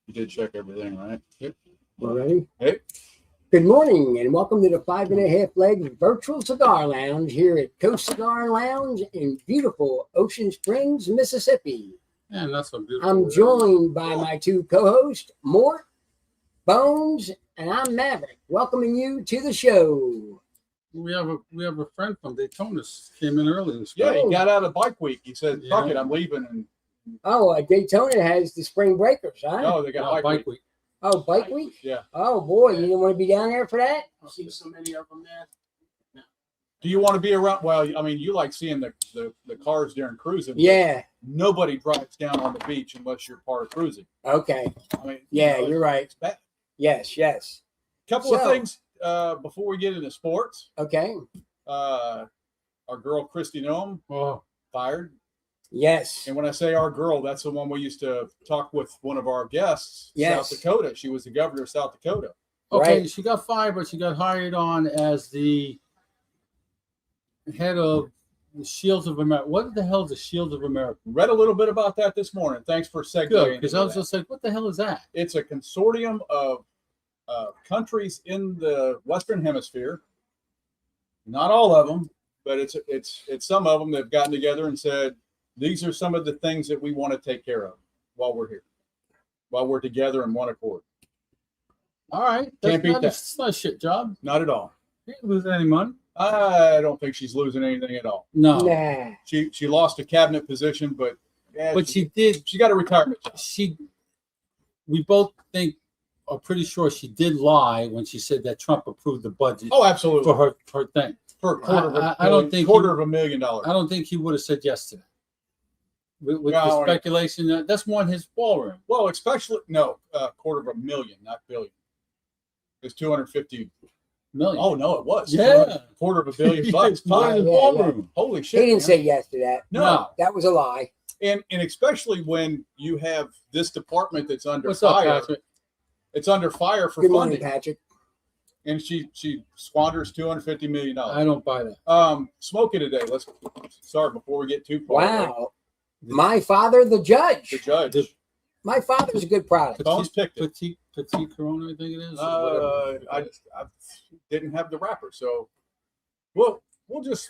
You did check everything, right? Yep. All ready? Hey. Good morning and welcome to the 5.5 Leg Virtual Cigar Lounge here at Coast Cigar Lounge in beautiful Ocean Springs, Mississippi. Yeah, that's so beautiful. I'm joined by my two co-hosts, Mort, Bones, and I'm Maverick, welcoming you to the show. We have a friend from Daytona came in early. Yeah, he got out of bike week. He said, "Fuck it, I'm leaving." And Oh, Daytona has the spring breakers, huh? no, they got bike week. Oh, bike week? Yeah. Oh boy, you didn't want to be down there for that? I've seen so many of them there. No. Do you want to be around? Well, I mean, you like seeing the cars during cruising. but Yeah. Nobody drives down on the beach unless you're part of cruising. Okay. I mean, Yeah, you know, you're right. it's bad. Yes, yes. Couple of So- things before we get into sports. Okay. Our girl Christy Noem Oh, fired. Yes. And when I say our girl, that's the one we used to talk with one of our guests, Yes. South Dakota. She was the governor of South Dakota. okay. Right. She got fired, but she got hired on as the head of the Shields of America. What the hell is the Shields of America? Read a little bit about that this morning. Thanks for segueing. Good, because into I was that. just like, what the hell is that? It's a consortium of countries in the Western Hemisphere. Not all of them, but it's some of them that have gotten together and said, these are some of the things that we want to take care of while we're here, while we're together in one accord. All right, Can't beat not, that. It's not a shit job. Not at all. You ain't losing any money. I don't think she's losing anything at all. No, Nah. She lost a cabinet position, but yeah, but she did. she got a retirement job. We both are pretty sure she did lie when she said that Trump approved the budget Oh, absolutely. for her thing. For a quarter of a I don't think quarter of $1,000,000. I don't think he would have said yes to that. With No, the speculation, that's more in his ballroom. Well, especially quarter of $1,000,000, not billion. It's 250. Million. Oh no, it was. Yeah. Quarter of $1 billion bucks. More in his Yeah, ballroom. Holy He shit. didn't man. say yes to that. No. That was a lie. And especially when you have this department that's under What's up, fire. Patrick? It's under fire for Good morning, funding. Patrick. And she squanders $250 million. I don't buy that. Smoking today. Let's sorry before we get too far. Wow. My father, the judge. The judge. My father's a good product. Bones picked it. Petite Corona, I think it is. I didn't have the wrapper, so we'll just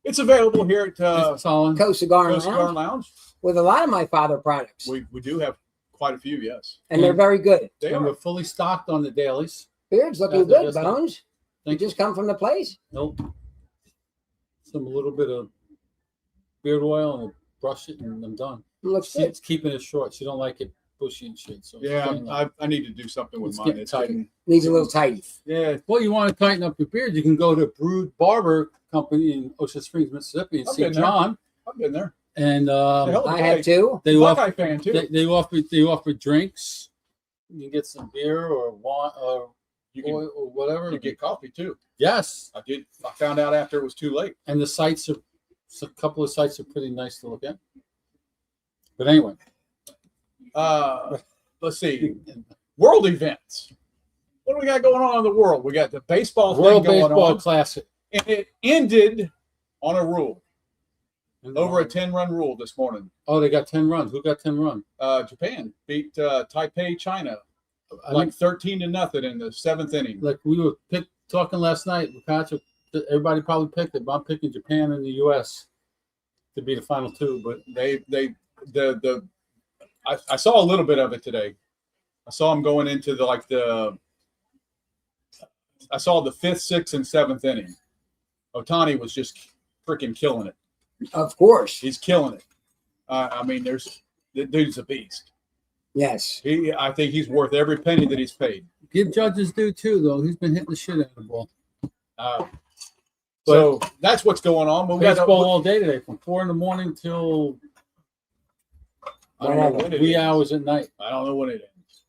it's available here at Solid. Coast Cigar Coast Cigar Lounge Lounge. with a lot of my father products. We do have quite a few, yes. And they're very good. They And are. we're fully stocked on the dailies. Beard's looking Yeah, they're good, just- Bones. You Thank you. just come from the place? Nope. A little bit of beard oil and brush it, and I'm done. Looks good. She's keeping it short. She don't like it bushy and shit. So Yeah, staying like- I need to do something with It's mine. getting It's tight. getting, Needs a little tighty. yeah. Well, you want to tighten up your beard, you can go to Brood Barber Company in Ocean Springs, Mississippi, in I've St. been there. John, I've been there. and Hell of a I guy. have two. they offer Buckeye fan too. they offer drinks. You can get some beer or wine or You can oil or whatever. you get coffee too. Yes, I did. I found out after it was too late. and the sites are a couple of sites are pretty nice to look at. But anyway, Let's see. World events. What do we got going on in the world? We got the baseball World thing going Baseball on. Classic. And it ended on a rule. And, Over a 10-run rule this morning. Oh, they got 10 runs. Who got 10 runs? Japan beat Taipei, China, I like think, 13-0 in the 7th inning. like we were talking last night with Patrick. Everybody probably picked it, but I'm picking Japan and the U.S. to be the final two. But I saw a little bit of it today. I saw him going into I saw the 5th, 6th, and 7th inning. Otani was just freaking killing it. Of course. He's killing it. I mean, the dude's a beast. Yes. I think he's worth every penny that he's paid. give Judge's due too, though. He's been hitting the shit out of the ball. So that's what's going on. But we got Baseball all day today, from 4 a.m. till I don't know when it wee ends. hours at night. I don't know when it ends.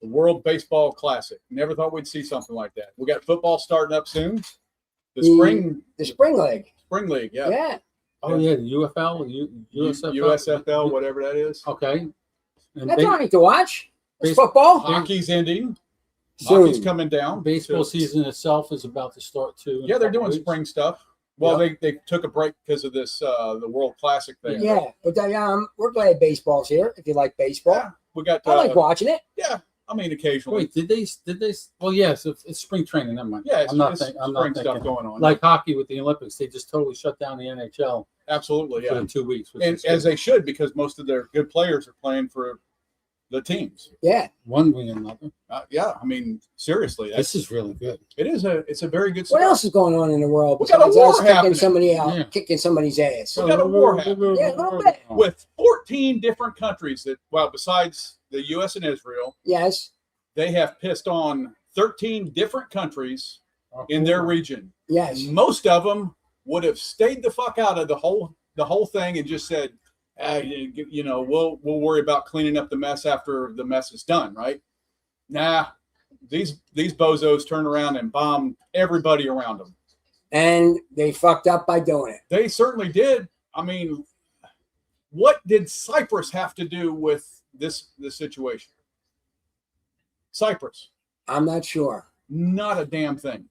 The World Baseball Classic. Never thought we'd see something like that. We got football starting up soon. The spring leg. spring league, yeah. Yeah. Oh yeah, the UFL, USFL, USFL, whatever that is. Okay. And That's all right to watch. It's Base- football. Hockey's ending. Soon. Hockey's coming down. baseball So- season itself is about to start too. in a Yeah, they're couple doing weeks. spring stuff. Well, they took a break because of this the World Classic thing. Yeah, but we're glad baseball's here. If you like baseball, we got. I like watching it. Yeah, I mean occasionally. Wait, did they? Well, yes, it's spring training. Never mind. Yeah, it's, I'm not it's thinking. I'm spring not stuff thinking. going on. Like hockey with the Olympics, they just totally shut down the NHL Absolutely, yeah. for 2 weeks. Which And is as good. they should, because most of their good players are playing for the teams. Yeah. One way or another. Yeah, I mean seriously, This is really good. it's a very good. What cigar. else is going on in the world We got a besides war us kicking happening. somebody out, Yeah. kicking somebody's ass? We got a war happening. Yeah, a little bit. With 14 different countries that, well, besides the U.S. and Israel, Yes. they have pissed on 13 different countries in their region. Yes. Most of them would have stayed the fuck out of the whole thing and just said, we'll worry about cleaning up the mess after the mess is done, right? Nah, these bozos turned around and bombed everybody around them. And they fucked up by doing it. They certainly did. I mean, what did Cyprus have to do with this situation? Cyprus, I'm not sure. not a damn thing.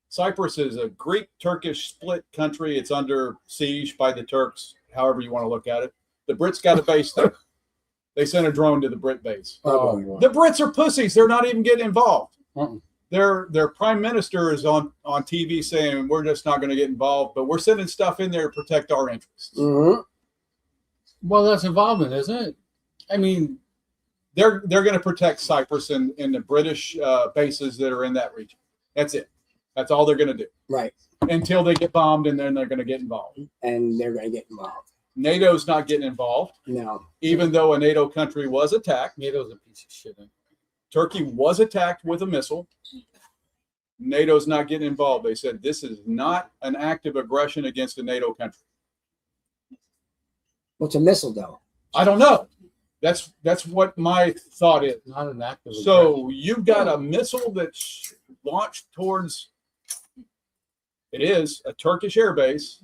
Cyprus is a Greek-Turkish split country. It's under siege by the Turks, however you want to look at it. The Brits got a base there. They sent a drone to the Brit base. Oh, boy. The Brits are pussies. They're not even getting involved. Uh-uh. Their prime minister is on TV saying we're just not going to get involved, but we're sending stuff in there to protect our interests. Mm-hmm. Well, that's involvement, isn't it? I mean, They're going to protect Cyprus and the British bases that are in that region. That's it. That's all they're going to do Right. until they get bombed, and then they're going to get involved. And they're going to get involved. NATO's not getting involved, No. even though a NATO country was attacked. NATO's a piece of shit. Turkey was attacked with a missile. NATO's not getting involved. They said this is not an act of aggression against a NATO country. What's a missile, though? I don't know. That's what my thought is. Not an act of So you've got a missile that's launched towards, it is a Turkish airbase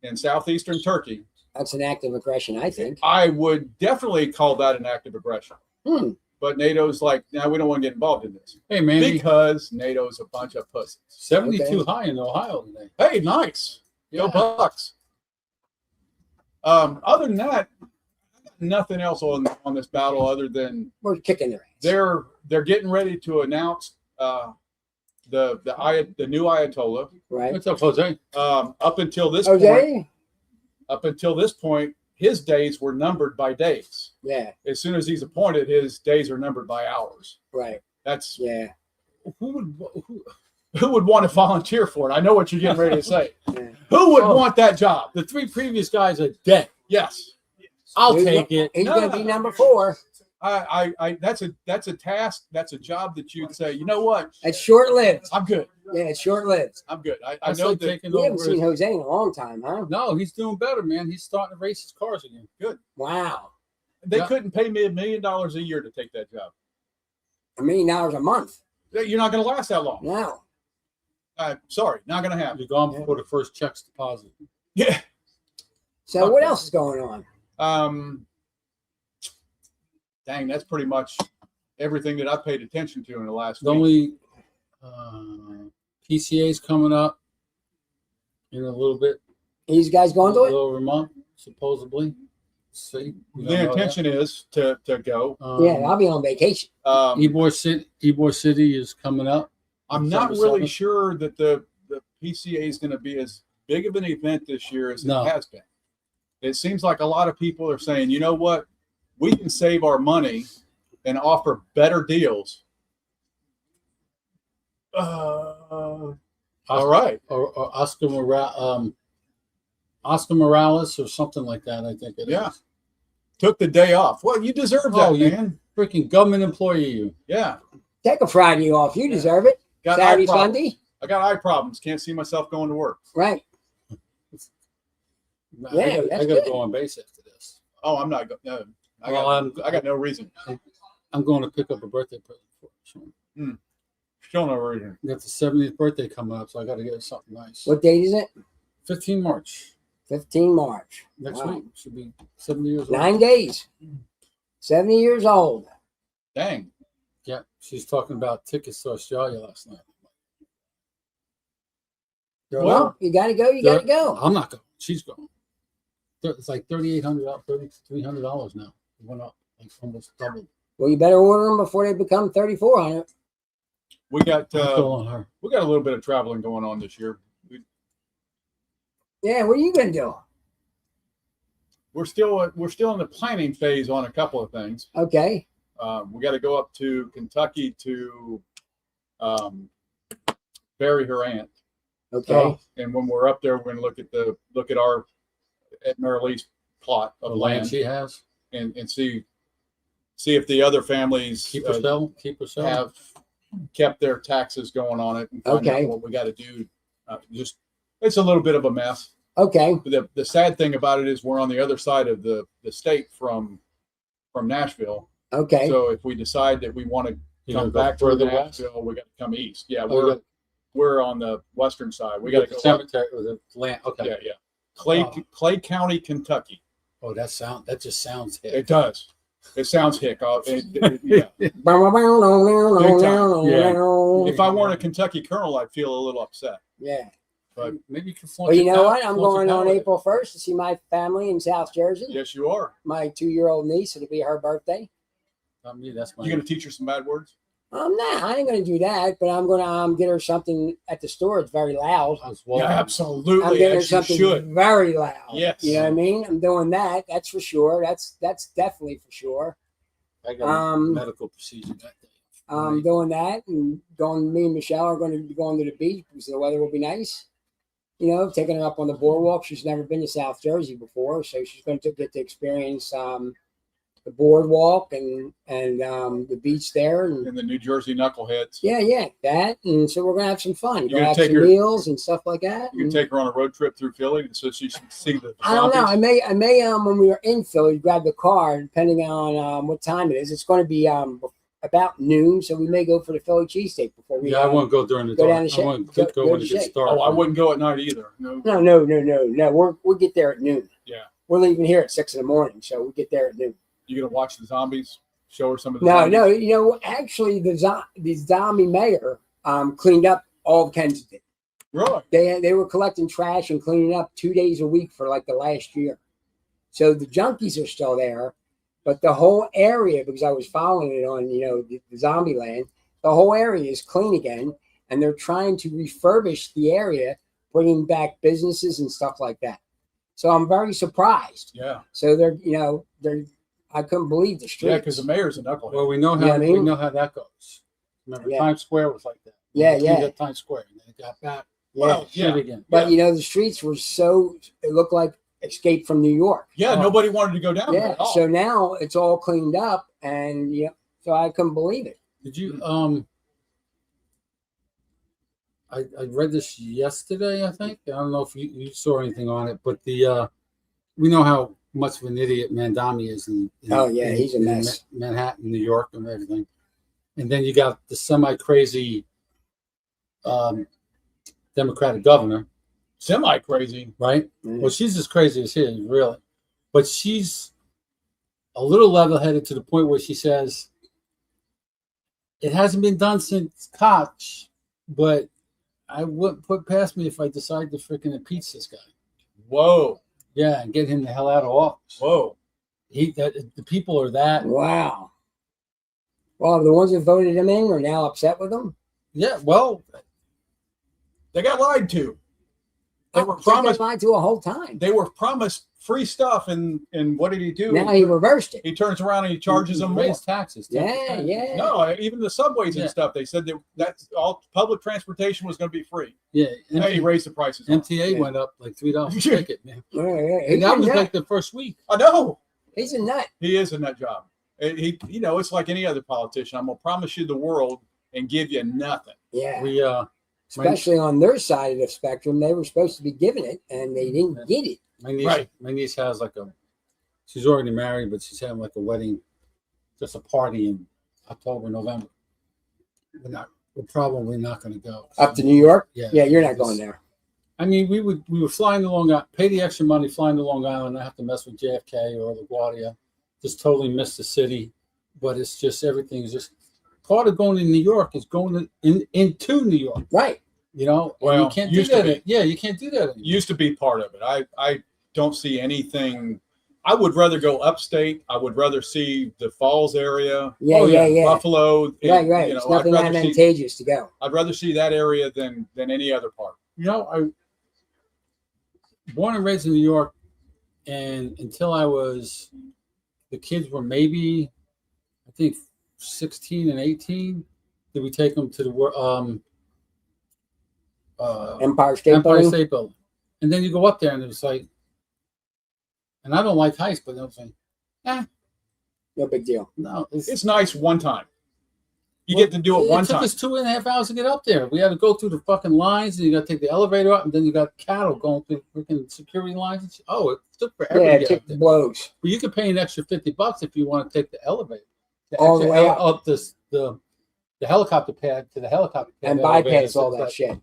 in southeastern Turkey. That's an act of aggression, I think. I would definitely call that an act of aggression. Hmm. But NATO's like, no, we don't want to get involved in this Hey, man, because NATO's a bunch of pussies. 72 Okay. high in Ohio today. Hey, nice. Go Yeah. Bucks. Other than that, nothing else on this battle other than We're kicking their ass. they're getting ready to announce the new Ayatollah. Right. What's up, Jose? Up until this point, his days were numbered by days. Yeah. As soon as he's appointed, his days are numbered by hours. Right. That's Yeah. who would want to volunteer for it? I know what you're getting ready to say. Yeah. Who would Oh. want that job? The 3 previous guys are dead. Yes. I'll He's take go- it. He's No, going to no, be no. number 4. That's a task. That's a job that you'd say, you know what? It's short-lived. I'm good. Yeah, it's short-lived. I'm good. I That's know like that. taking We haven't over. seen Jose in a long time, huh? No, he's doing better, man. He's starting to race his cars again. Wow. They Yeah. couldn't pay me $1 million a year to take that job. $1 million a month. You're not going to last that long. No. Sorry, not going to happen. You're gone before the first check's deposited. Yeah. So what else is going on? Dang, that's pretty much everything that I paid attention to in the last The week. only PCA's coming up in a little bit. These guys going to a it? little over a month, supposedly. See, we don't The know intention is to go. yet. Yeah, I'll be on vacation. Ybor City is coming up. I'm not December really 7th. sure that the PCA is going to be as big of an event this year as No. it has been. It seems like a lot of people are saying, you know what, we can save our money and offer better deals. All right. Or Oscar Morales or something like that, I think it is. Yeah. Took the day off. Well, you deserve that, Oh, you- man. Freaking government employee, you. Yeah. Take a Friday off. You deserve it. Got Saturday, eye problems. Sunday. I got eye problems. Can't see myself going to work. Right. I Yeah, gotta- that's I gotta good. go on base after this. Oh, I'm not. No, I got no reason. I'm going to pick up a birthday present for her. Still no reason. Got the 70th birthday coming up, so I got to get her something nice. What date is it? 15 March 15 March. next Wow. week. Should be 70 years old. 9 days. 70 years old. Dang. Yeah, she's talking about tickets to Australia last night. Well, you got to go. You got to go. I'm not going. She's going. It's like $3,800, $3,300 now. It went up. like almost double. Well, you better order them before they become 3,400. We got That's all on her. a little bit of traveling going on this year. Yeah, what are you gonna do? We're still in the planning phase on a couple of things. Okay. We got to go up to Kentucky to bury her aunt. Okay. Oh, And when we're up there, we're going to look at our Mary Lee's plot the of land land she has. and see if the other families Keep her sell. Keep her sell. have kept their taxes going on it and find Okay. out what we got to do. It's a little bit of a mess. Okay. But the sad thing about it is we're on the other side of the state from Nashville. Okay. So if we decide that we want to You come gonna go back to further west? Nashville, we got to come east. Yeah, Oh, you got- we're on the western side. We We got to got the go up. cemetery or the land. Okay. Yeah. Clay Oh. Clay County, Kentucky. Oh, that just sounds hick. It does. It sounds hick. Yeah. If I weren't a Kentucky colonel, I'd feel a little upset. Yeah. But Maybe you can flaunt Well, you your know power- what? I'm flaunt your going on power. April 1st to see my family in South Jersey. yes, you are. My 2-year-old niece. It'll be her birthday. Not me. That's my. You gonna teach her some bad words? Nah, I ain't gonna do that, but I'm gonna get her something at the store. It's very loud. I was Yeah, walking. I'm absolutely. getting her As you something should. very loud. Yes. You know what I mean? I'm doing that. That's for sure. That's definitely for sure. I got a Um, medical procedure that day. I'm doing that, and me and Michelle are going to be going to the beach because the weather will be nice. You know, taking her up on the boardwalk. She's never been to South Jersey before, so she's going to get to experience the boardwalk and the beach there. And And the New Jersey knuckleheads. yeah, that. And so we're going to have some fun. You Go gonna have take some her- meals and stuff like that. You can and- take her on a road trip through Philly so she can see the. I don't know. zombies. I may when we were in Philly, grab the car, depending on what time it is. It's going to be about noon, so we may go for the Philly cheesesteak before we. Yeah, I won't go during the go dark. down the I want go- to go go when to it gets shake. dark. Oh, I wouldn't go at night either. No. No. We'll get there at noon. Yeah. We're leaving here at 6 a.m, so we get there at noon. You gonna watch the zombies? Show her some of the. No, zombies? no. You know, actually, the zombie mayor cleaned up all of Kensington. Really? They were collecting trash and cleaning up 2 days a week for like the last year. So the junkies are still there, but the whole area, because I was following it on the zombie land, the whole area is clean again, and they're trying to refurbish the area, bringing back businesses and stuff like that. So I'm very surprised. Yeah. So they're I couldn't believe the streets. Yeah, because the mayor's a knucklehead. Well, we know You know how what I we mean? know how that goes. Remember, Yeah. Times Square was like that. Yeah, They yeah. cleaned up Times Square, and then it got back. Yeah. Shit again. But the streets were it looked like Escape from New York. Yeah, Oh. nobody wanted to go down there Yeah. at all. So now it's all cleaned up, and so I couldn't believe it. Did you I read this yesterday, I think. I don't know if you saw anything on it, but we know how much of an idiot Mandami is in Oh, yeah, he's a in mess. Manhattan, New York, and everything. And then you got the semi-crazy Democratic governor, Semi crazy. right? Mm. Well, she's as crazy as he is, really. But she's a little level-headed to the point where she says, it hasn't been done since Koch, but I wouldn't put past me if I decide to freaking impeach this guy. Whoa. Yeah, and get him the hell out of office. Whoa. The people are that. Wow. Well, the ones that voted him in are now upset with him. Yeah, well, They got lied to. They were They promised. got lied to a whole time. They were promised free stuff, and what did he do? Now he reversed it. He turns around and he charges them more. raise taxes. Yeah, yeah. No, even the subways Yeah. and stuff. They said that's all public transportation was going to be free. Yeah, Hey, he raised the prices. on it. MTA Yeah. went up like $3 a ticket, man. Yeah, yeah. And He's, that a was nut. like the first week. I know. He's a nut. He is a nut job. He, it's like any other politician. I'm gonna promise you the world and give you nothing. Yeah. We Especially on their side of the spectrum, they were supposed to be giving it, and they didn't get it. my niece has she's already married, but she's having like a wedding, just a party in October, November. We're probably not going to go. Up to New York? Yeah. Yeah, you're not going there. I mean, we were flying to Long Island, pay the extra money, flying to Long Island. I have to mess with JFK or LaGuardia. Just totally miss the city, but it's just everything's just part of going to New York is going into New York. Right. And Well, you can't do used to that. be. Yeah, you can't do that anymore. Used to be part of it. I don't see anything. I would rather go upstate. I would rather see the Falls area. Yeah, yeah. Buffalo. Right. You It's know, nothing advantageous to go. I'd rather see that area than any other part. You know, I born and raised in New York, and until the kids were maybe, I think, 16 and 18. Did we take them to the Empire State Empire Building. State Building? And then you go up there, and it's like, and I don't like heights, but they'll say, No big deal. no, It's nice one time. You get to do it one It took time. us 2.5 hours to get up there. We had to go through the fucking lines, and you got to take the elevator up, and then you got cattle going through freaking security lines. Oh, it took forever Yeah, to it get took up there. blows. But you could pay an extra $50 if you want to take the elevator. All the way up. Up the helicopter pad to the helicopter pad. And elevator. bypass So all it's that like, shit.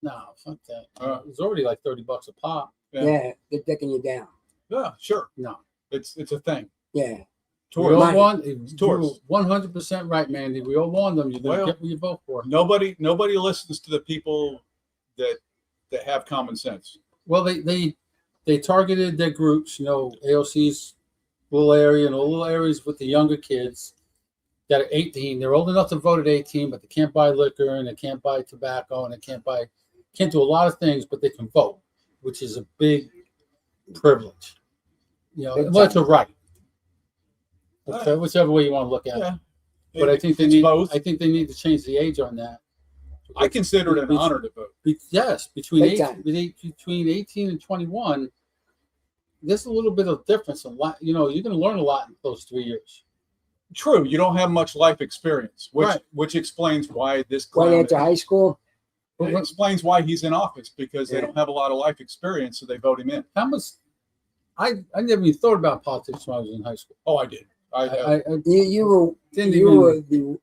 No, fuck that. It was already like $30 a pop. Yeah, they're dicking you down. Yeah, sure. No. It's a thing. Yeah. We Tourists. all want, Tourists. 100% right, Mandy. We all want them. You're going to Well, get what you vote for. Nobody listens to the people that have common sense. Well, they targeted their groups, AOC's little area and all little areas with the younger kids that are 18. They're old enough to vote at 18, but they can't buy liquor and they can't buy tobacco and they can't do a lot of things, but they can vote, which is a big privilege. Big Well, it's a time. right. Okay, whichever way you want to look at it. Yeah. But I think they It's need. both. I think they need to change the age on that. I consider it an honor to vote. Yes, between Big time. between 18 and 21, there's a little bit of difference. A lot, you're going to learn a lot in those 3 years. True, you don't have much life experience, Right. which explains why this Going clown. into high school. It explains why he's in office because they Yeah. don't have a lot of life experience, so they vote him in. How much? I never even thought about politics when I was in high school. Oh, I did. I You didn't you even. were the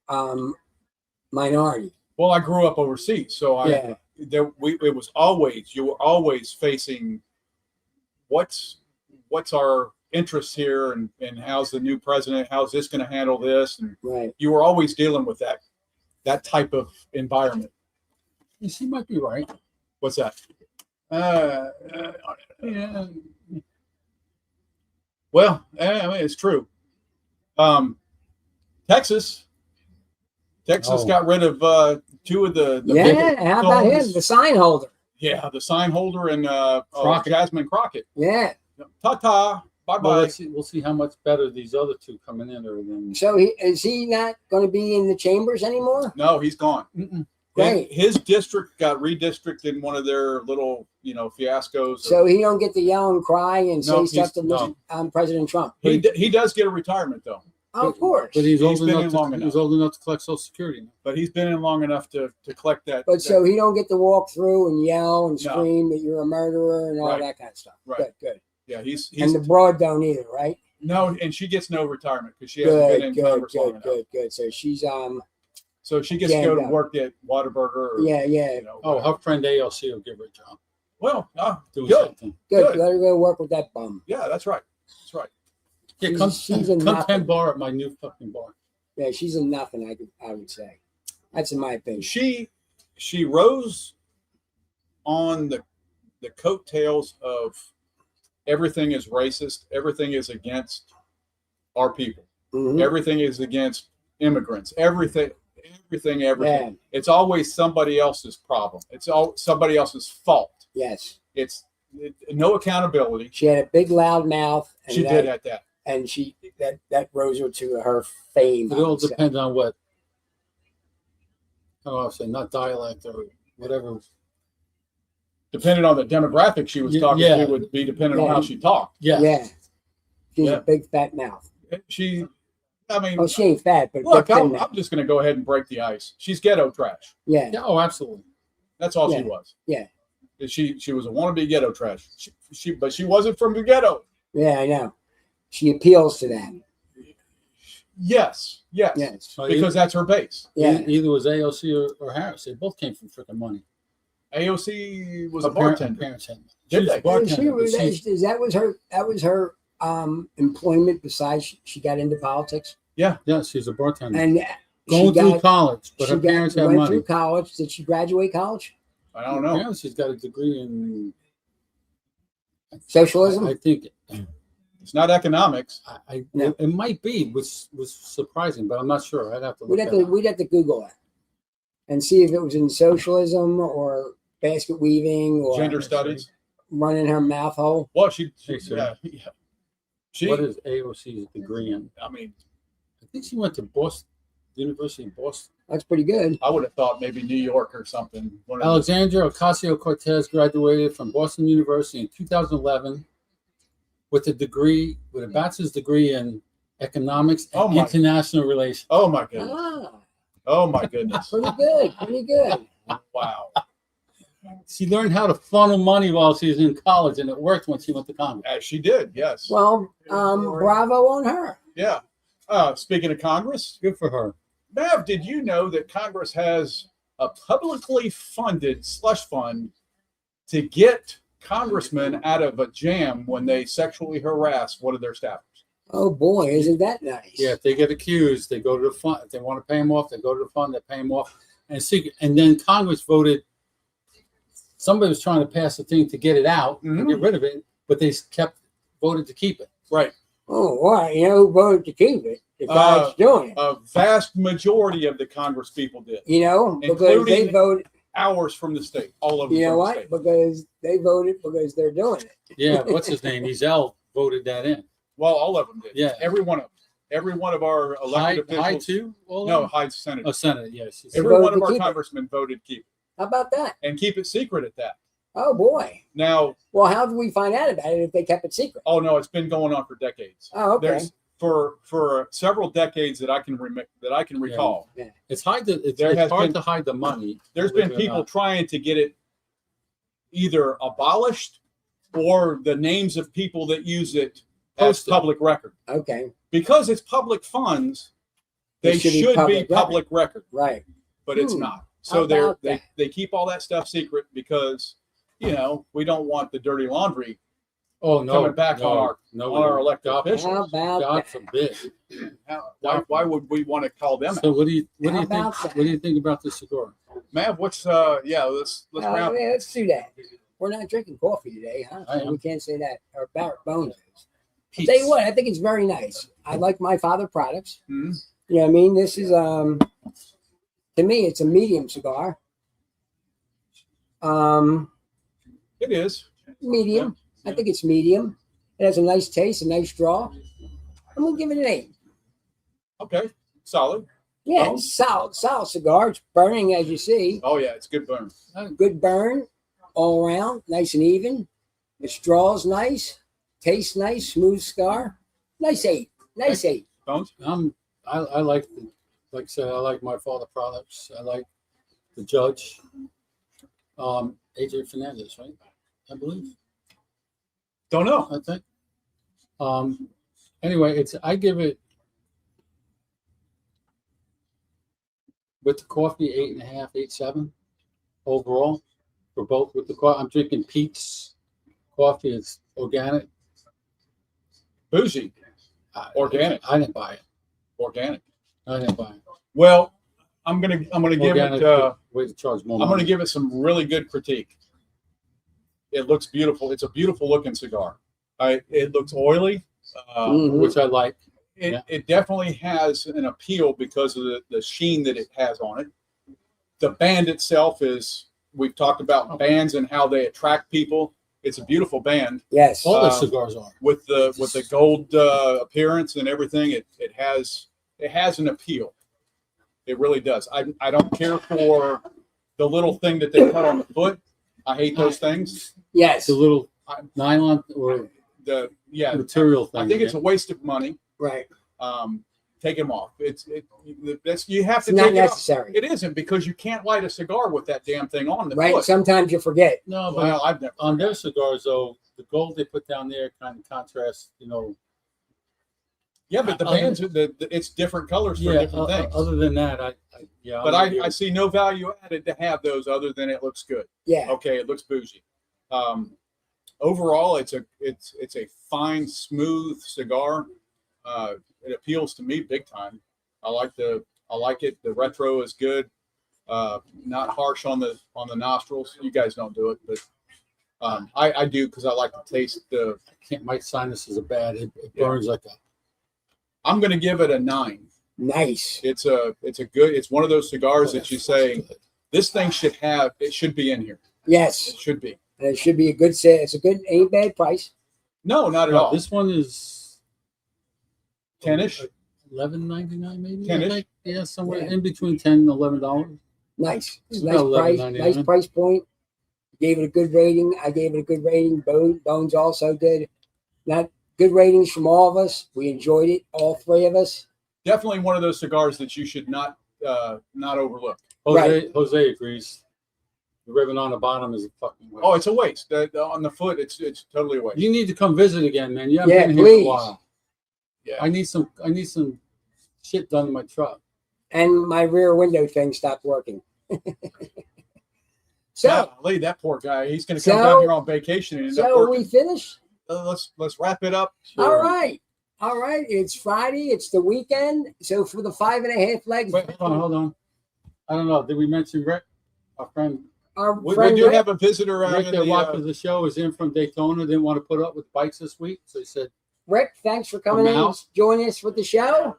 minority. Well, I grew up overseas, so Yeah. it was always, you were always facing what's our interest here and how's the new president, how's this going to handle this, and Right. you were always dealing with that type of environment. She might be right. What's that? Yeah. Well, I mean, it's true. Texas Oh. got rid of two of the Yeah. How about him? The sign holder. the sign holder and Crockett. Jasmine Crockett. Yeah. Ta-ta. Bye-bye. Well, we'll see how much better these other two coming in are than. So is he not going to be in the chambers anymore? No, he's gone. Mm-mm. Great. His district got redistricted in one of their little, fiascos. So he don't get to yell and cry and No, say stuff to no. President Trump. he does get a retirement though, Oh, of course. But he's old been in enough. long He's enough. old enough to collect Social Security now. but he's been in long enough to collect that. But so he don't get to walk through and yell and No. scream that you're a murderer and all Right. that kind of stuff. Right. Good, good. yeah, he's And the broad don't either, right? no, and she gets no retirement because she hasn't been Good, in good, Congress long good, enough. good, good. So she's So she gets to go Yeah, to yeah. work at Whataburger. Or, yeah. Oh, whatever. her friend ALC will give her a job. Well, Doing good. something. Good. Good. Let her go work with that bum. Yeah, that's right. That's right. Yeah, She's a come nothing. 10 bar at my new fucking bar. Yeah, she's a nothing, I would say. That's in my opinion. She rose on the coattails of everything is racist, everything is against our people, Mhm. everything is against immigrants, everything. Yeah. It's always somebody else's problem. It's all somebody else's fault. Yes. It's no accountability. She had a big loud mouth and She did at that. and that rose her to her fame. It I all would say. depends on what. I don't know, I say not dialect or whatever. Depending on the demographic she was Yeah, talking yeah. to, would be depending on Yeah. how she talked. Yeah. Yeah. She's Yeah. a big fat mouth. I mean, Oh, she ain't fat, but look, big thin I'm mouth. just going to go ahead and break the ice. She's ghetto trash. Yeah. Yeah. Oh, absolutely. That's all she Yeah. was. Yeah. She was a wannabe ghetto trash. But she wasn't from the ghetto. Yeah, I know. She appeals to that. Yes. Yes. So Because that's her base. Yeah. Either was AOC or Harris. They both came from freaking money. AOC was a Her parents bartender. had money. Did She was they? a bartender, She but was, she- that was her employment besides she got into politics. yeah, she's a bartender. And Going she through got, college, but her she got- parents had went money. through college. Did she graduate college? I don't know. Apparently she's got a degree in. Socialism? I think. It's not economics. No. It might be, which was surprising, but I'm not sure. I'd have to look We'd at have to it. we'd have to Google that and see if it was in socialism or basket weaving or Gender studies. running her mouth hole. Well, she Hey, sir. yeah. She, What is AOC's degree in? I mean, I think she went to Boston, University of Boston. That's pretty good. I would have thought maybe New York or something. One of those- Alexandria Ocasio-Cortez graduated from Boston University in 2011 with a bachelor's degree in economics and Oh my- international relations. Oh my goodness. Ah, Oh my goodness. pretty good. Pretty good. Wow. She learned how to funnel money while she was in college, and it worked when she went to Congress. As she did, yes. Well, bravo on her. Yeah. Speaking of Congress, Good for her. Mav, did you know that Congress has a publicly funded slush fund to get congressmen out of a jam when they sexually harass one of their staffers? Oh boy, isn't that nice? Yeah, if they get accused, they go to the fund. If they want to pay them off, they go to the fund. They pay them off, and then Congress voted. Somebody was trying to pass a thing to get it out, to get rid of it, but they voted to keep it. Right. Oh, why? You know who voted to keep it? The guy's doing it. A vast majority of the Congress people did. You know, because including- they voted. Hours from the state, all over You know the what? state. Because they voted because they're doing it. Yeah, what's his name? Ezel voted that in. Well, all of them did. Yeah. Every one of them. Every one of our elected High officials. too? All No, of them? Hyde's Senate. Oh, Senate, yes. They Every voted one of to our keep it. congressmen voted to keep it How about that? and keep it secret at that. Oh boy. Now, Well, how did we find out about it if they kept it secret? oh no, it's been going on for decades. Oh, okay. There's for several decades that I can recall. It's hard to it's There has hard been- to hide the money. There's believe been it or people not. trying to get it either abolished or the names of people that use it as Posted. public record. Okay. Because it's public funds, they It should should be be public public record, Right. but it's Hmm. not. How So about they that? they keep all that stuff secret because we don't want the dirty laundry Oh no, coming back no, on our no, on our elected God, officials. How about God that? forbid. Why would we want to call them So out? what do you How think? about that? What do you think about the cigar? Mav, what's let's round. Yeah, let's do that. We're not drinking coffee today, huh? I am. We can't say that. Or Barrett Bones is. Peace. Tell you what, I think it's very nice. I like my father products. Mhm. You know what I mean? This is to me, it's a medium cigar. It is. Medium. Yeah. I think it's medium. It has a nice taste, a nice draw. I'm gonna give it an 8. Okay, solid. Yeah, Oh. it's solid cigar. It's burning as you see. Oh yeah, it's good burn. Good burn all around, nice and even. The straw's nice, tastes nice, smooth cigar. Nice 8. Nice 8. Bones. I like like I said, I like my father products. I like the Judge. AJ Fernandez, right? I believe. Don't know. I think. Anyway, I give it with the coffee 8.5, 8.7 overall for both with the coffee. I'm drinking Pete's coffee. It's organic. Bougie. Organic. I didn't buy it. Organic. I didn't buy it. Well, I'm gonna give Organic, it. way to charge more. I'm going to money. give it some really good critique. It looks beautiful. It's a beautiful looking cigar. It looks oily. Mhm. which I like. It definitely has an appeal because of the sheen that it has on it. The band itself is, we've talked about bands and how they attract people. It's a beautiful band Yes. All the cigars are. with the gold appearance and everything. It has an appeal. It really does. I don't care for the little thing that they put on the foot. I hate those things. Yes. The little nylon or material thing. I think it's a waste of money. Right. Take them off. That's you have It's to not take it off. necessary. It isn't because you can't light a cigar with that damn thing on the Right. foot. Sometimes you forget. no, but Well, I've never. on their cigars though, the gold they put down there kind of contrasts, Yeah, but the other- bands, it's different colors for yeah. different things. Other than that, But I see no value added to have those other than it looks good. Yeah. Okay, it looks bougie. Overall, it's a fine, smooth cigar. It appeals to me big time. I like it. The retro is good. Not harsh on the nostrils. You guys don't do it, but I do because I like to taste the. My sinuses are bad. It Yeah. burns like a. I'm going to give it a 9. Nice. It's one of those cigars that you say this thing should be in here. Yes. It should be. And it should be a good set. It's a good, ain't bad price. No, not at all. This one is 10-ish. $11.99 maybe. 10-ish? I think. Yeah, somewhere Yeah. in between $10 and $11. Nice. It's It's a nice about price. $11.99. Nice price point. Gave it a good rating. I gave it a good rating. Bones also did. Not good ratings from all of us. We enjoyed it, all three of us. Definitely one of those cigars that you should not overlook. Jose agrees. The ribbon on the bottom is a fucking waste. Oh, it's a waste. On the foot, it's totally a waste. You need to come visit again, man. You haven't Yeah, been here for a please. while. Yeah. I need some shit done to my truck. And my rear window thing stopped working. So, Golly, that poor guy. He's going to come So- down here on vacation and end up so working. we finished? Let's wrap it up. All right. All right. It's Friday. It's the weekend. So for the 5.5 legs, Wait, hold on. I don't know. Did we mention Rick, our friend? our We friend do Rick, have a visitor out Rick in that the. watches the show is in from Daytona. Didn't want to put up with bikes this week, so he said, Rick, thanks for coming From in and House. joining us with the show.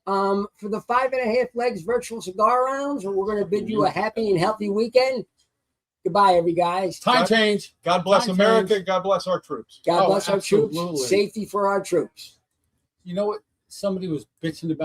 For the 5.5 legs virtual cigar rounds, we're going to bid you a happy and healthy weekend. Goodbye, every guys. "Time change." God bless Time America. change. God bless our troops. God Oh, bless our absolutely. troops. Safety for our troops. You know what? Somebody was bitching about.